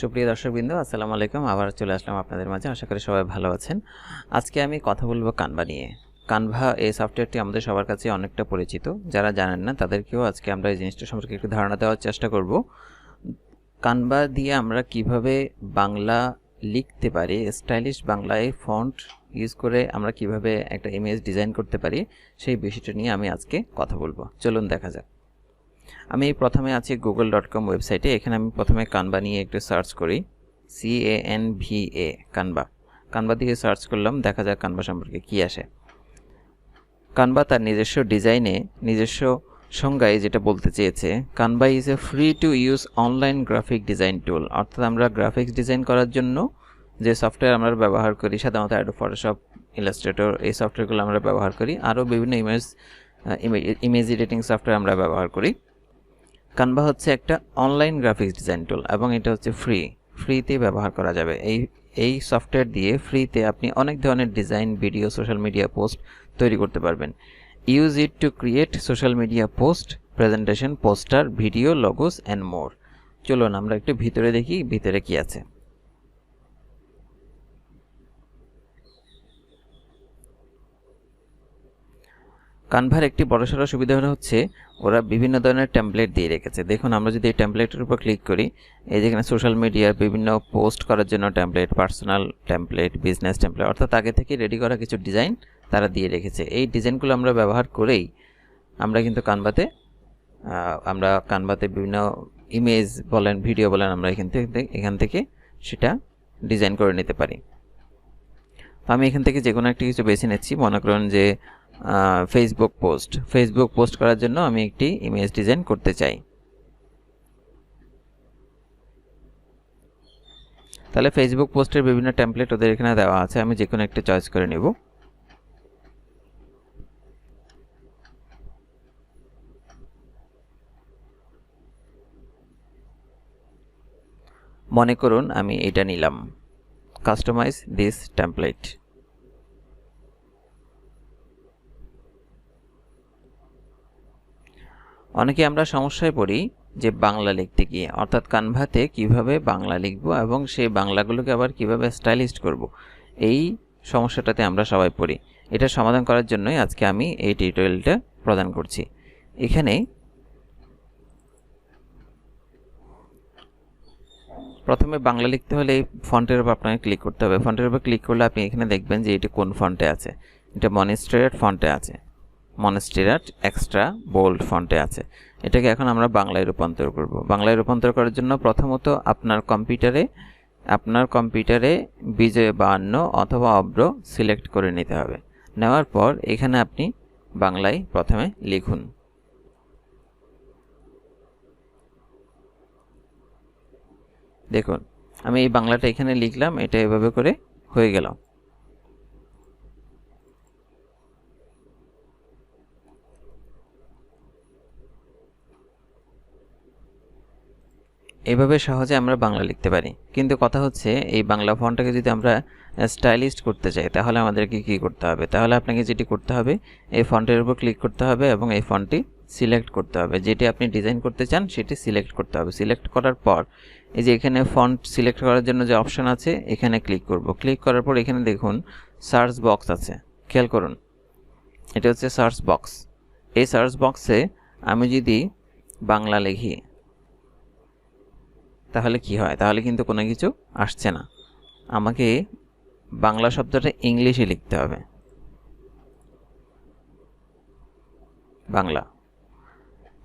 সুপ্রিয় দর্শকবৃন্দ, আসসালামু আলাইকুম। আবার চলে আসলাম আপনাদের মাঝে। আশা করি সবাই ভালো আছেন। আজকে আমি কথা বলবো কানভা নিয়ে। কানভা এই সফটওয়্যারটি আমাদের সবার কাছে অনেকটা পরিচিত। যারা জানেন না তাদেরকেও আজকে আমরা এই জিনিসটা সম্পর্কে একটু ধারণা দেওয়ার চেষ্টা করব। কানভা দিয়ে আমরা কিভাবে বাংলা লিখতে পারি, স্টাইলিশ বাংলায় ফন্ট ইউজ করে আমরা কিভাবে একটা ইমেজ ডিজাইন করতে পারি, সেই বিষয়টা নিয়ে আমি আজকে কথা বলবো। চলুন দেখা যাক। আমি প্রথমে আছি google.com ওয়েবসাইটে। এখানে আমি প্রথমে কানভা নিয়ে একটু সার্চ করি, CANVA কানভা দিয়ে সার্চ করলাম। দেখা যাক কানভা সম্পর্কে কি আসে। কানভা তার নিজস্ব ডিজাইনে, নিজস্ব সংজ্ঞায় যেটা বলতে চেয়েছে, Canva is a free to use online graphic design tool. অর্থাৎ আমরা গ্রাফিক্স ডিজাইন করার জন্য যে সফটওয়্যার আমরা ব্যবহার করি, সাধারণত অ্যাডোব ফটোশপ, ইলাস্ট্রেটর, এই সফটওয়্যারগুলো আমরা ব্যবহার করি। আরও বিভিন্ন ইমেজ এডিটিং সফটওয়্যার আমরা ব্যবহার করি। কানভা হচ্ছে একটা অনলাইন গ্রাফিক্স ডিজাইন টুল এবং এটা হচ্ছে ফ্রিতে ব্যবহার করা যাবে। এই সফটওয়্যার দিয়ে ফ্রিতে আপনি অনেক ধরনের design, video, social media post তৈরি করতে পারবেন। Use it to create social media post, presentation, poster, video, logos and more. চলুন আমরা একটু ভিতরে দেখি ভিতরে কি আছে। কানভার একটি বড়সড় সুবিধা হচ্ছে ওরা বিভিন্ন ধরনের টেমপ্লেট দিয়ে রেখেছে। দেখুন, আমরা যদি এই টেমপ্লেটের উপর ক্লিক করি, এই যেখানে সোশ্যাল মিডিয়ার বিভিন্ন পোস্ট করার জন্য template, personal template, business template, অর্থাৎ আগে থেকে রেডি করা কিছু ডিজাইন তারা দিয়ে রেখেছে। এই ডিজাইনগুলো আমরা ব্যবহার করেই আমরা কিন্তু কানভাতে বিভিন্ন ইমেজ বলেন, ভিডিও বলেন, আমরা এখান থেকে সেটা ডিজাইন করে নিতে পারি। তো আমি এখান থেকে যে কোনো একটা কিছু বেছে নিচ্ছি। মনে করুন যে ফেসবুক পোস্ট করার জন্য আমি একটি ইমেজ ডিজাইন করতে চাই। তাহলে ফেসবুক পোস্টের বিভিন্ন টেমপ্লেট ওদের এখানে দেওয়া আছে, আমি যে কোনো একটা চয়েস করে নেব। মনে করুন আমি এটা নিলাম, কাস্টমাইজ দিস টেমপ্লেট। অনেকে আমরা সমস্যায় পড়ি যে বাংলা লিখতে গিয়ে, অর্থাৎ কানভাতে কিভাবে বাংলা লিখব এবং সেই বাংলাগুলোকে আবার কিভাবে স্টাইলিশ করব, এই সমস্যাটাতে আমরা সবাই পড়ি। এটা সমাধান করার জন্যই আজকে আমি এই টিউটোরিয়ালটা প্রদান করছি। এখানে প্রথমে বাংলা লিখতে হলে এই ফন্টের উপর আপনাকে ক্লিক করতে হবে। ফন্টের উপর ক্লিক করলে আপনি এখানে দেখবেন যে এটি কোন ফন্টে আছে। এটা মনস্টেরিয়াট ফন্টে আছে, মনস্টেরিয়াট এক্সট্রা বোল্ড ফন্টে আছে। এটাকে এখন আমরা বাংলায় রূপান্তর করব। বাংলায় রূপান্তর করার জন্য প্রথমত আপনার কম্পিউটারে বিজয় 52 অথবা অব্র সিলেক্ট করে নিতে হবে। নেওয়ার পর এখানে আপনি বাংলায় প্রথমে লিখুন। দেখুন, আমি এই বাংলাটা এখানে লিখলাম, এটা এভাবে করে হয়ে গেল। এইভাবে সহজে আমরা বাংলা লিখতে পারি। কিন্তু কথা হচ্ছে, এই বাংলা ফন্টটাকে যদি আমরা স্টাইলিশ করতে চাই তাহলে আমাদেরকে কি করতে হবে? তাহলে আপনাকে যেটি করতে হবে, এই ফন্টের উপর ক্লিক করতে হবে এবং এই ফন্টটি সিলেক্ট করতে হবে। যেটি আপনি ডিজাইন করতে চান সেটি সিলেক্ট করতে হবে। সিলেক্ট করার পর এই যে এখানে ফন্ট সিলেক্ট করার জন্য যে অপশন আছে, এখানে ক্লিক করব। ক্লিক করার পর এখানে দেখুন সার্চ বক্স আছে, খেয়াল করুন, এটা হচ্ছে সার্চ বক্স। এই সার্চ বক্সে আমি যদি বাংলা লিখি তাহলে কি হয়? তাহলে কিন্তু কোনো কিছু আসছে না। আমাকে বাংলা শব্দটা ইংলিশে লিখতে হবে, বাংলা।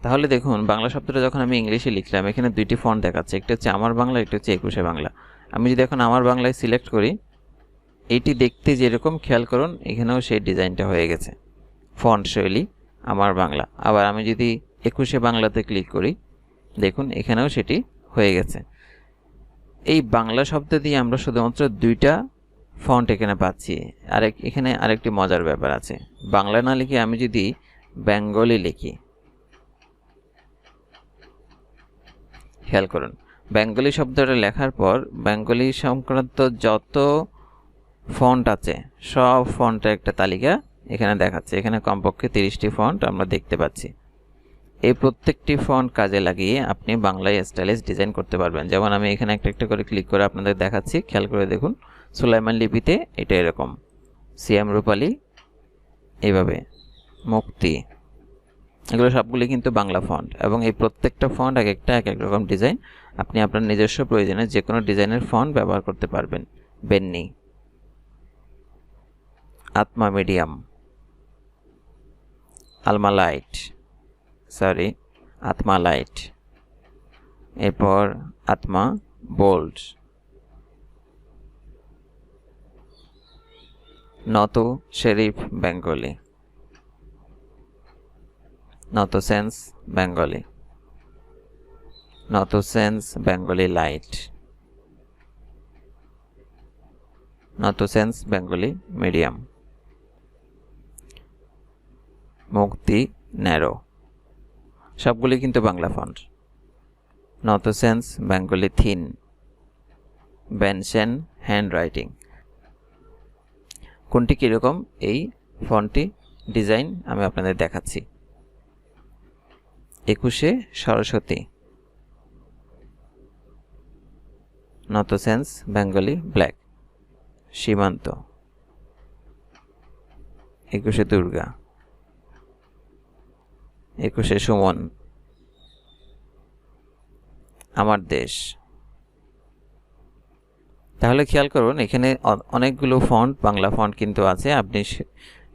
তাহলে দেখুন, বাংলা শব্দটা যখন আমি ইংলিশে লিখলাম, এখানে দুইটি ফন্ট দেখাচ্ছে, একটা হচ্ছে আমার বাংলা, একটা হচ্ছে 21 বাংলা। আমি যদি এখন আমার বাংলায় সিলেক্ট করি, এইটি দেখতে যেরকম, খেয়াল করুন এখানেও সেই ডিজাইনটা হয়ে গেছে, ফন্ট শৈলী আমার বাংলা। আবার আমি যদি 21 বাংলাতে ক্লিক করি, দেখুন এখানেও সেটি হয়ে গেছে। এই বাংলা শব্দ দিয়ে আমরা শুধুমাত্র দুইটা ফন্ট এখানে পাচ্ছি। এখানে আরেকটি মজার ব্যাপার আছে। বাংলা না লিখে আমি যদি বেঙ্গলি লিখি, খেয়াল করুন, বেঙ্গলি শব্দটা লেখার পর বেঙ্গলি সংক্রান্ত যত ফন্ট আছে সব ফন্টের একটা তালিকা এখানে দেখাচ্ছে। এখানে কমপক্ষে 30টি ফন্ট আমরা দেখতে পাচ্ছি। এই প্রত্যেকটি ফন্ট কাজে লাগিয়ে আপনি বাংলায় স্টাইলিশ ডিজাইন করতে পারবেন। যেমন আমি এখানে একটা একটা করে ক্লিক করে আপনাদের দেখাচ্ছি, খেয়াল করে দেখুন। সুলাইমান লিপিতে এটা এরকম, সিএম রূপালী এইভাবে, মুক্তি, এগুলো সবগুলি কিন্তু বাংলা ফন্ট এবং এই প্রত্যেকটা ফন্ট এক একটা এক এক রকম ডিজাইন। আপনি আপনার নিজস্ব প্রয়োজনে যে কোনো ডিজাইনের ফন্ট ব্যবহার করতে পারবেন। বেন্নি, আত্মা মিডিয়াম, আত্মা লাইট, এরপর Atma bold, Noto serif Bengali, Noto sans Bengali, Noto sans Bengali light, Noto sans Bengali medium, Mukti narrow, সবগুলি কিন্তু Bangla font. Noto sans Bengali thin, বেনশেন হ্যান্ড রাইটিং। কোনটি কীরকম এই ফন্টটি ডিজাইন আমি আপনাদের দেখাচ্ছি। 21 Saraswati, Noto sans Bengali black, Simanta, 21 Durga, 21 Suman, আমার দেশ। তাহলে খেয়াল করুন এখানে অনেকগুলো ফন্ট, বাংলা ফন্ট কিন্তু আছে। আপনি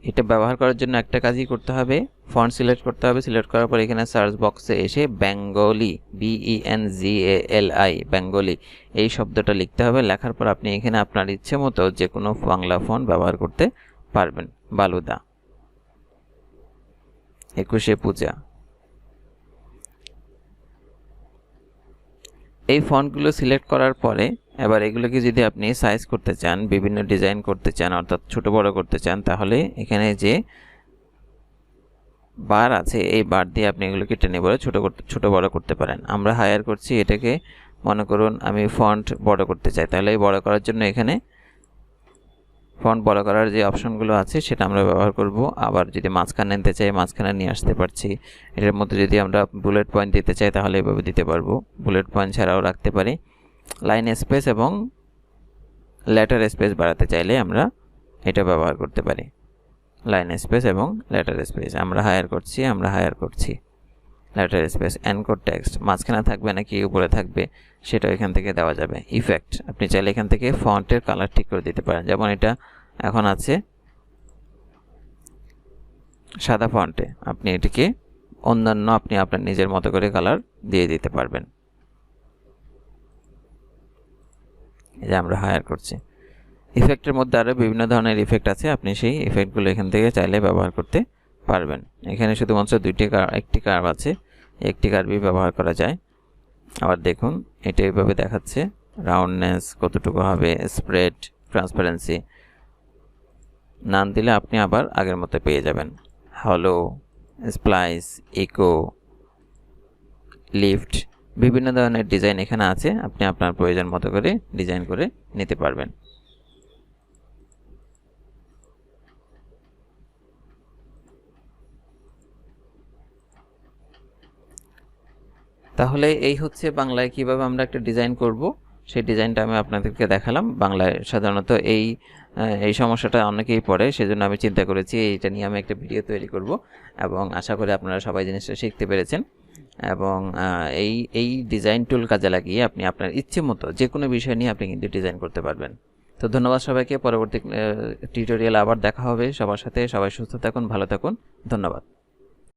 এটা ব্যবহার করার জন্য একটা কাজই করতে হবে, ফন্ট সিলেক্ট করতে হবে। সিলেক্ট করার পর এখানে সার্চ বক্সে এসে বেঙ্গলি, BENGALI, বেঙ্গলি এই শব্দটা লিখতে হবে। লেখার পর আপনি এখানে আপনার ইচ্ছে মতো যে কোনো বাংলা ফন্ট ব্যবহার করতে পারবেন। বালুদা, 21 পূজা। এই ফন্টগুলো সিলেক্ট করার পরে এবার এগুলোকে যদি আপনি সাইজ করতে চান, বিভিন্ন ডিজাইন করতে চান, অর্থাৎ ছোট বড় করতে চান, তাহলে এখানে যে বার আছে এই বার দিয়ে আপনি এগুলোকে টেনে বড় ছোট বড় করতে পারেন। আমরা হায়ার করছি এটাকে, মনে করুন আমি ফন্ট বড় করতে চাই, তাহলে এই বড় করার জন্য এখানে ফন্ট বড় করার যে অপশনগুলো আছে সেটা আমরা ব্যবহার করব। আবার যদি মাঝখানে নিতে চাই মাঝখানে নিয়ে আসতে পারছি। এটার মধ্যে যদি আমরা বুলেট পয়েন্ট দিতে চাই তাহলে এভাবে দিতে পারবো। বুলেট পয়েন্ট ছাড়াও রাখতে পারি। লাইন স্পেস এবং লেটার স্পেস বাড়াতে চাইলে আমরা এটা ব্যবহার করতে পারি। লাইন স্পেস এবং লেটার স্পেস আমরা হায়ার করছি লেটার স্পেস। এনকোড টেক্সট মাঝখানে থাকবে নাকি উপরে থাকবে সেটা এখান থেকে দেওয়া যাবে। ইফেক্ট আপনি চাইলে এখান থেকে ফন্টের কালার ঠিক করে দিতে পারেন। যেমন এটা এখন আছে সাদা ফন্টে, আপনি এটিকে অন্যান্য আপনি আপনার নিজের মতো করে কালার দিয়ে দিতে পারবেন। এই যে আমরা হায়ার করছি। ইফেক্টের মধ্যে আরও বিভিন্ন ধরনের ইফেক্ট আছে, আপনি সেই ইফেক্টগুলো এখান থেকে চাইলে ব্যবহার করতে পারবেন। এখানে শুধুমাত্র একটি কার্ভ আছে, একটি কার্ভই ব্যবহার করা যায়। আবার দেখুন এটা এইভাবে দেখাচ্ছে, রাউন্ডনেস কতটুকু হবে, স্প্রেড, ট্রান্সপারেন্সি। নাম দিলে আপনি আবার আগের মতো পেয়ে যাবেন। হলো, স্প্লাইস, ইকো, লিফট, বিভিন্ন ধরনের ডিজাইন এখানে আছে। আপনি আপনার প্রয়োজন মতো করে ডিজাইন করে নিতে পারবেন। তাহলে এই হচ্ছে বাংলায় কিভাবে আমরা একটা ডিজাইন করব, সেই ডিজাইনটা আমি আপনাদেরকে দেখালাম। বাংলায় সাধারণত এই সমস্যাটা অনেকেই পড়ে, সেজন্য আমি চিন্তা করেছি এইটা নিয়ে আমি একটা ভিডিও তৈরি করব এবং আশা করি আপনারা সবাই জিনিসটা শিখতে পেরেছেন। এবং এই ডিজাইন টুল কাজে লাগিয়ে আপনি আপনার ইচ্ছে মতো যে কোনো বিষয় নিয়ে আপনি কিন্তু ডিজাইন করতে পারবেন। তো ধন্যবাদ সবাইকে। পরবর্তী টিউটোরিয়াল আবার দেখা হবে সবার সাথে। সবাই সুস্থ থাকুন, ভালো থাকুন। ধন্যবাদ।